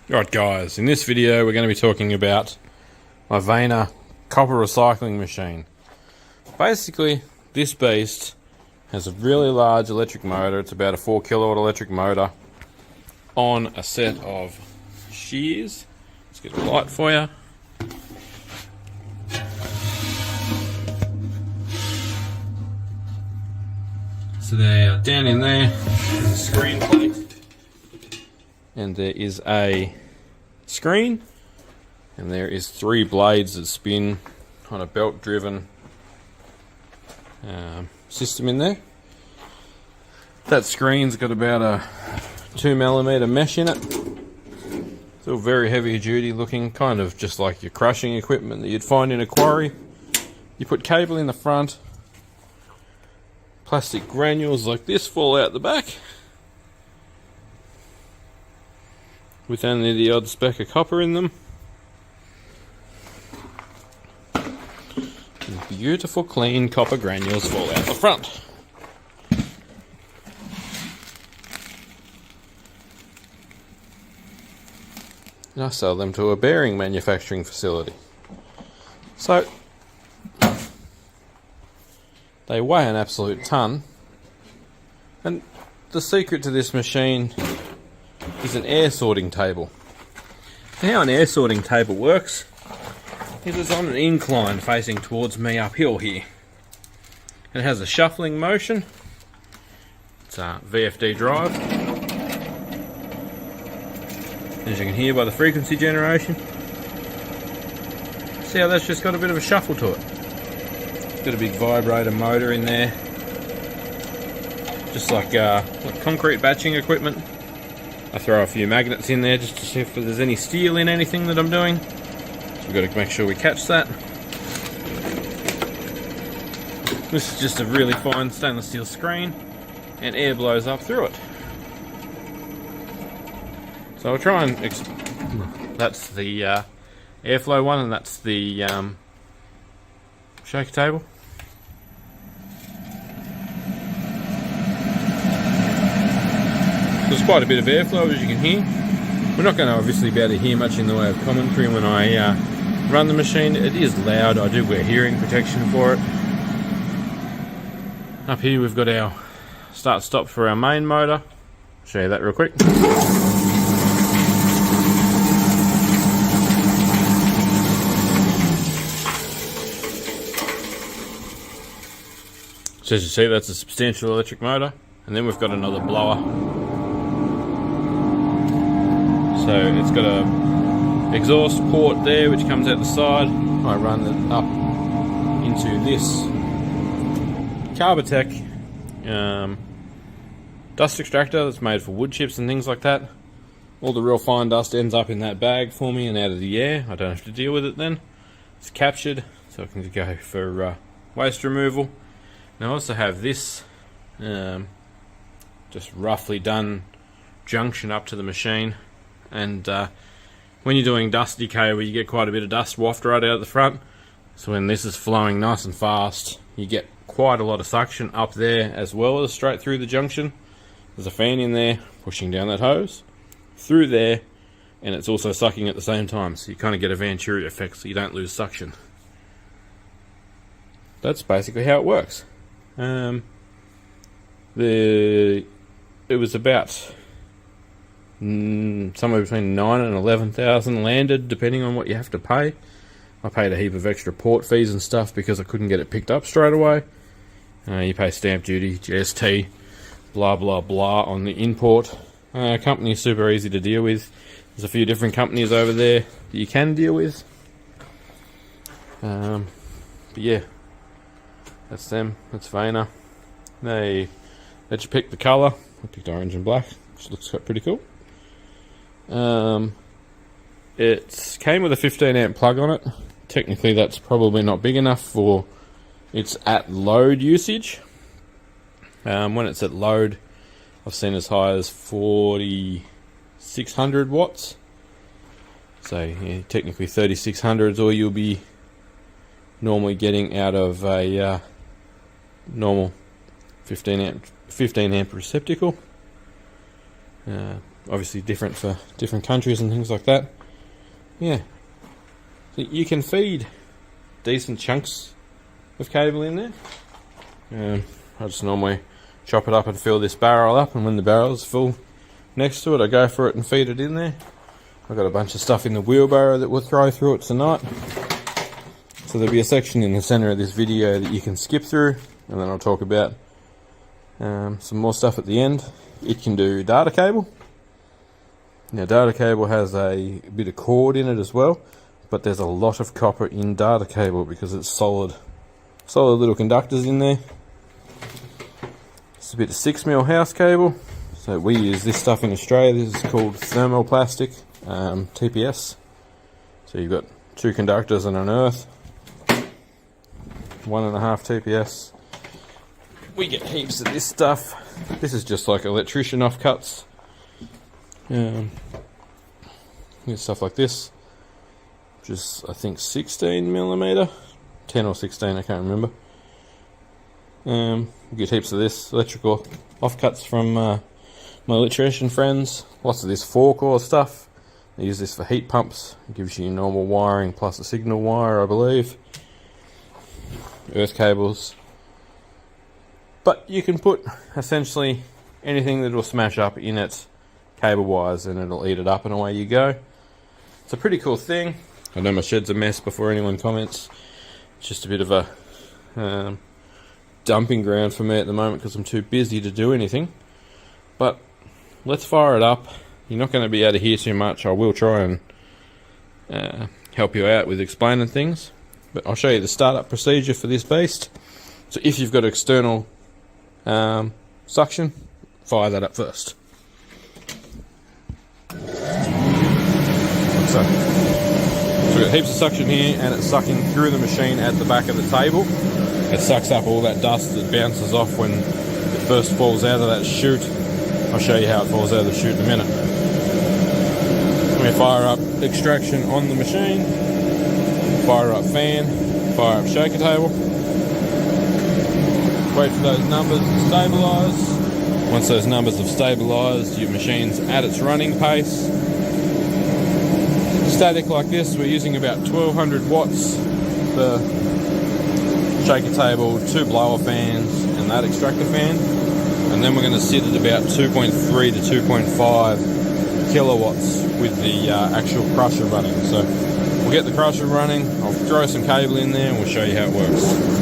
Right guys, in this video we're going to be talking about my Xi'an copper recycling machine. Basically, this beast has a really large electric motor. It's about a 4 kilowatt electric motor on a set of shears. Let's get a light for you. So they are down in there, there's a screen plate, and there is a screen, and there is 3 blades that spin on a belt driven system in there. That screen's got about a 2mm mesh in it. It's all very heavy duty looking, kind of just like your crushing equipment that you'd find in a quarry. You put cable in the front, plastic granules like this fall out the back, with only the odd speck of copper in them. And beautiful clean copper granules fall out the front. And I sell them to a bearing manufacturing facility. So they weigh an absolute ton, and the secret to this machine is an air sorting table. How an air sorting table works is it's on an incline facing towards me uphill here. It has a shuffling motion. It's a VFD drive, as you can hear by the frequency generation. See how that's just got a bit of a shuffle to it. Got a big vibrator motor in there, just like concrete batching equipment. I throw a few magnets in there just to see if there's any steel in anything that I'm doing. So we've got to make sure we catch that. This is just a really fine stainless steel screen, and air blows up through it. So I'll try and that's the airflow one, and that's the shaker table. There's quite a bit of airflow, as you can hear. We're not going to obviously be able to hear much in the way of commentary when I run the machine. It is loud. I do wear hearing protection for it. Up here we've got our start stop for our main motor. I'll show you that real quick. So as you see, that's a substantial electric motor, and then we've got another blower. So it's got a exhaust port there which comes out the side. I run it up into this Carbotech dust extractor that's made for wood chips and things like that. All the real fine dust ends up in that bag for me and out of the air. I don't have to deal with it then. It's captured, so I can go for waste removal. And I also have this just roughly done junction up to the machine. And when you're doing dust decay, where you get quite a bit of dust waft right out the front, so when this is flowing nice and fast, you get quite a lot of suction up there as well as straight through the junction. There's a fan in there pushing down that hose through there, and it's also sucking at the same time, so you kind of get a Venturi effect, so you don't lose suction. That's basically how it works. It was about somewhere between 9,000 and 11,000 landed, depending on what you have to pay. I paid a heap of extra port fees and stuff because I couldn't get it picked up straight away. You pay stamp duty, GST, blah blah blah on the import. Company is super easy to deal with. There's a few different companies over there that you can deal with. But yeah, that's them. That's Xi'an. They let you pick the colour. I picked orange and black, which looks pretty cool. It came with a 15 amp plug on it. Technically that's probably not big enough for its at load usage. When it's at load, I've seen as high as 4,600 watts. So yeah, technically 3,600 is all you'll be normally getting out of a normal 15 amp receptacle. obviously different for different countries and things like that. Yeah, so you can feed decent chunks of cable in there. I just normally chop it up and fill this barrel up, and when the barrel's full next to it, I go for it and feed it in there. I've got a bunch of stuff in the wheelbarrow that we'll throw through it tonight. So there'll be a section in the center of this video that you can skip through, and then I'll talk about some more stuff at the end. It can do data cable. Now data cable has a bit of cord in it as well, but there's a lot of copper in data cable because it's solid little conductors in there. It's a bit of 6mm house cable. So we use this stuff in Australia. This is called thermoplastic, TPS. So you've got 2 conductors and an earth, 1.5 TPS. We get heaps of this stuff. This is just like electrician offcuts. Stuff like this, which is I think 16mm, 10 or 16, I can't remember. We get heaps of this electrical offcuts from my electrician friends. Lots of this 4-core stuff. They use this for heat pumps. It gives you normal wiring plus a signal wire, I believe. Earth cables. But you can put essentially anything that will smash up in it cable wise, and it'll eat it up and away you go. It's a pretty cool thing. I know my shed's a mess before anyone comments. It's just a bit of a dumping ground for me at the moment because I'm too busy to do anything. But let's fire it up. You're not going to be able to hear too much. I will try and help you out with explaining things, but I'll show you the startup procedure for this beast. So if you've got external suction, fire that up first. So we've got heaps of suction here, and it's sucking through the machine at the back of the table. It sucks up all that dust that bounces off when it first falls out of that chute. I'll show you how it falls out of the chute in a minute. We fire up extraction on the machine, fire up fan, fire up shaker table. Wait for those numbers to stabilise. Once those numbers have stabilised, your machine's at its running pace. Static like this, we're using about 1200 watts for shaker table, 2 blower fans and that extractor fan, and then we're going to sit at about 2.3 to 2.5 kilowatts with the actual crusher running. So we'll get the crusher running, I'll throw some cable in there and we'll show you how it works.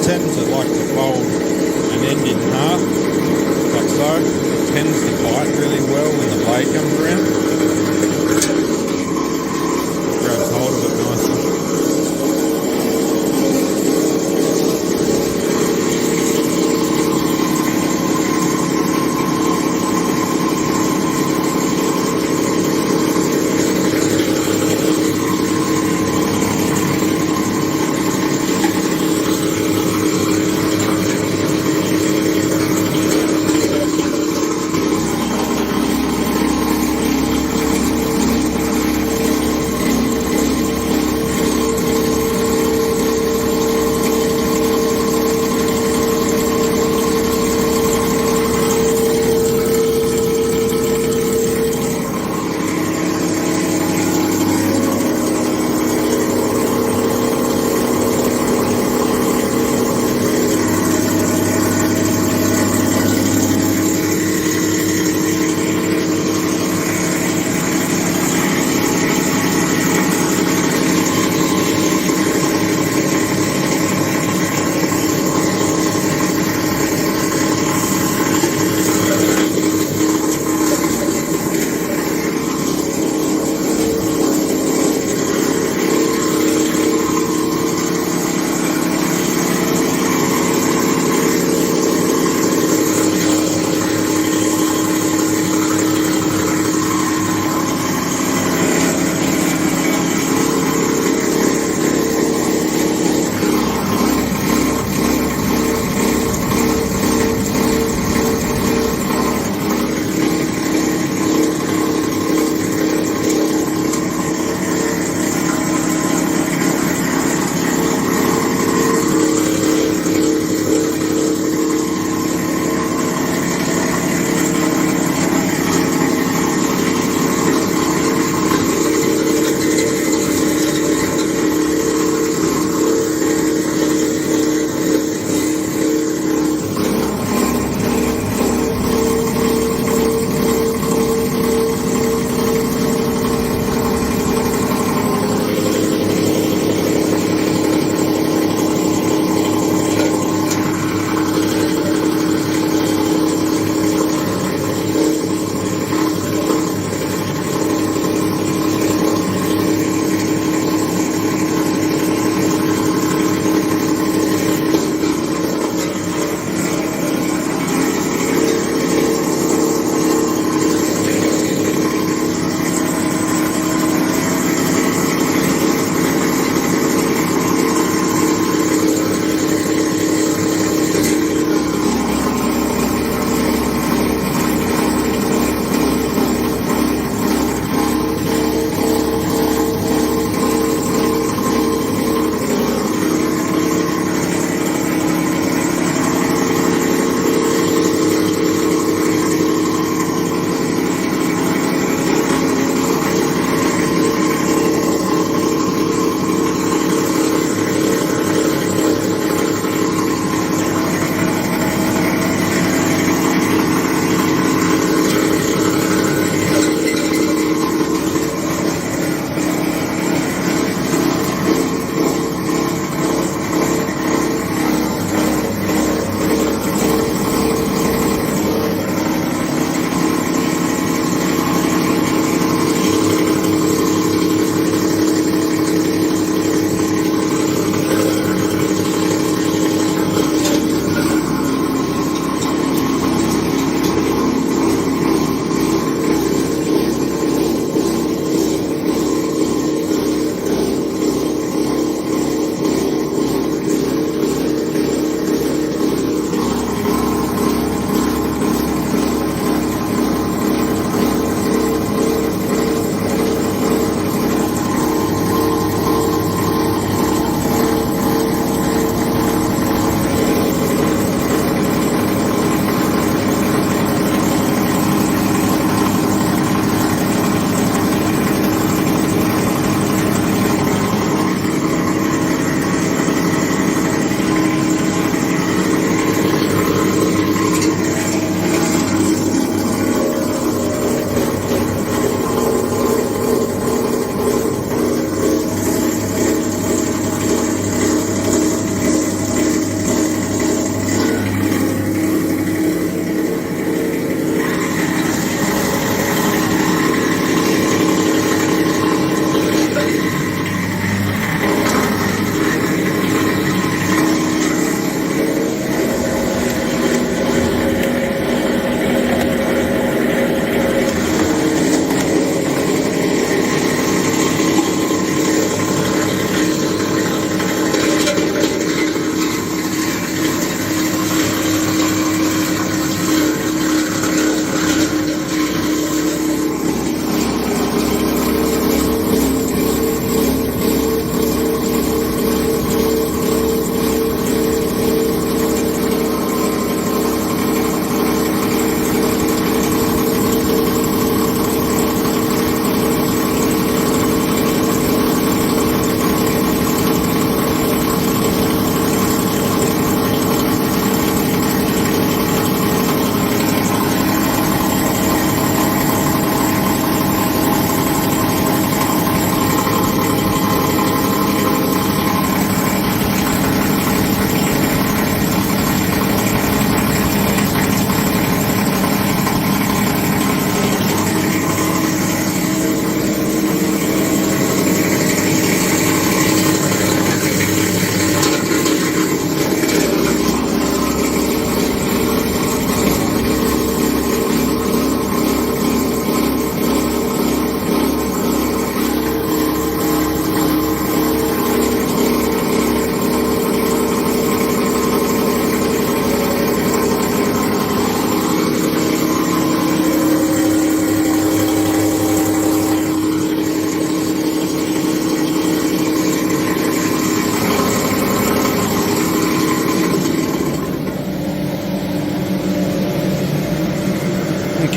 tend to like to fold an end in half, like so. It tends to bite really well when the blade comes around. Grabs hold of it nicely.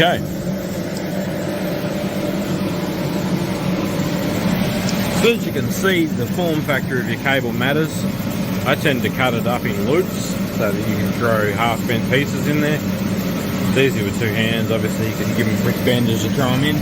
Okay. So as you can see, the form factor of your cable matters. I tend to cut it up in loops so that you can throw half bent pieces in there. It's easy with two hands. Obviously you can give them a quick bend as you throw them in.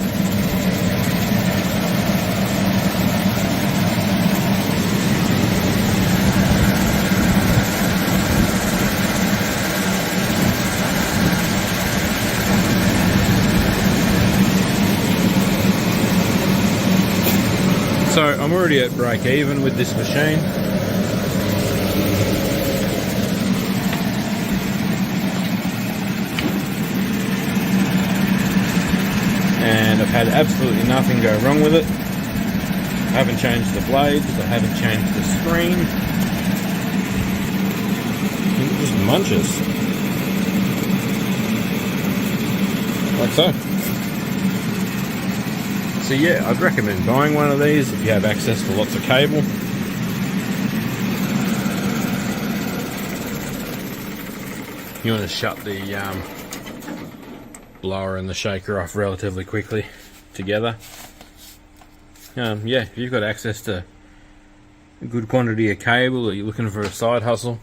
So I'm already at break even with this machine. And I've had absolutely nothing go wrong with it. I haven't changed the blades, I haven't changed the screen. It just munches. Like so. So yeah, I'd recommend buying one of these if you have access to lots of cable. You want to shut the blower and the shaker off relatively quickly together. Yeah, if you've got access to a good quantity of cable or you're looking for a side hustle,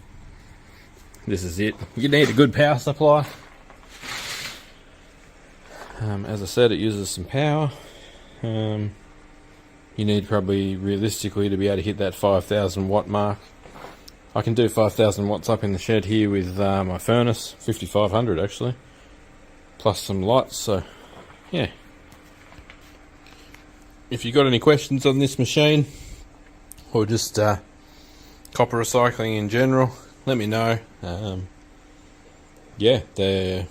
this is it. You need a good power supply. As I said, it uses some power. You need probably realistically to be able to hit that 5,000 watt mark. I can do 5,000 watts up in the shed here with my furnace, 5,500 actually, plus some lights. So yeah, if you've got any questions on this machine or just copper recycling in general, let me know. Yeah, they're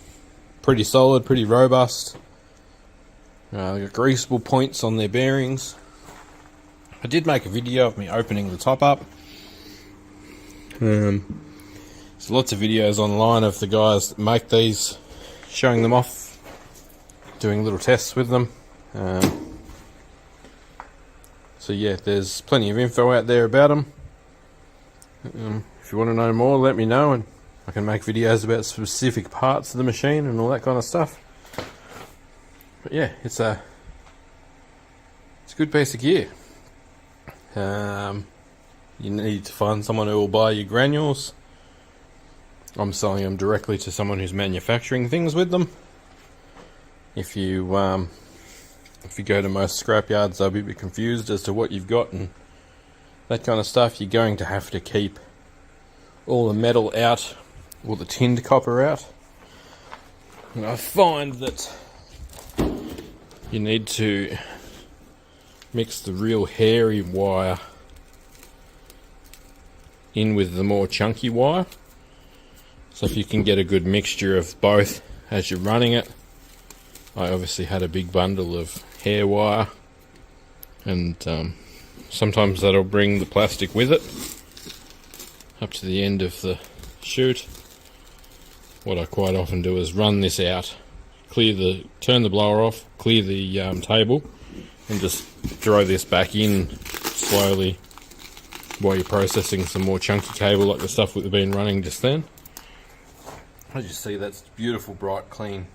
pretty solid, pretty robust. They've got greasable points on their bearings. I did make a video of me opening the top up. There's lots of videos online of the guys that make these, showing them off, doing little tests with them. So yeah, there's plenty of info out there about them. If you want to know more, let me know, and I can make videos about specific parts of the machine and all that kind of stuff. But yeah, it's a good piece of gear. You need to find someone who will buy your granules. I'm selling them directly to someone who's manufacturing things with them. If you go to most scrapyards, they'll be a bit confused as to what you've got and that kind of stuff. You're going to have to keep all the metal out, or the tinned copper out. And I find that you need to mix the real hairy wire in with the more chunky wire. So if you can get a good mixture of both as you're running it. I obviously had a big bundle of hair wire, and sometimes that'll bring the plastic with it up to the end of the chute. What I quite often do is run this out, turn the blower off, clear the table, and just throw this back in slowly while you're processing some more chunky cable like the stuff we've been running just then. As you see, that's beautiful, bright, clean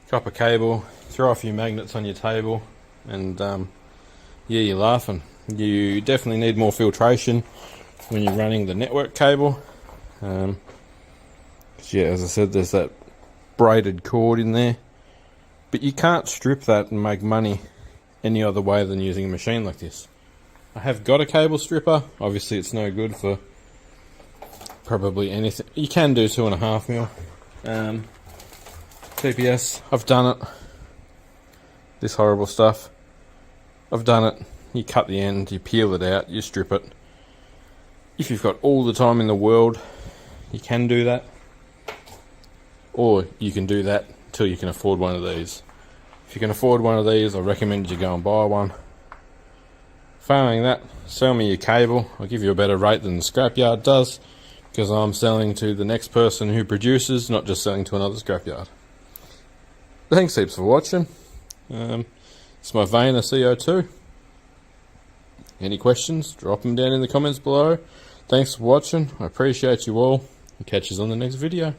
copper cable. Throw a few magnets on your table, and yeah, you're laughing. You definitely need more filtration when you're running the network cable. Yeah, as I said, there's that braided cord in there, but you can't strip that and make money any other way than using a machine like this. I have got a cable stripper. Obviously it's no good for probably anything. You can do 2.5 mil TPS. I've done it. This horrible stuff, I've done it. You cut the end, you peel it out, you strip it. If you've got all the time in the world, you can do that. Or you can do that until you can afford one of these. If you can afford one of these, I recommend you go and buy one. Failing that, sell me your cable. I'll give you a better rate than the scrapyard does, because I'm selling to the next person who produces, not just selling to another scrapyard. Thanks heaps for watching. It's my vein of CO2. Any questions, drop them down in the comments below. Thanks for watching. I appreciate you all. I'll catch you on the next video.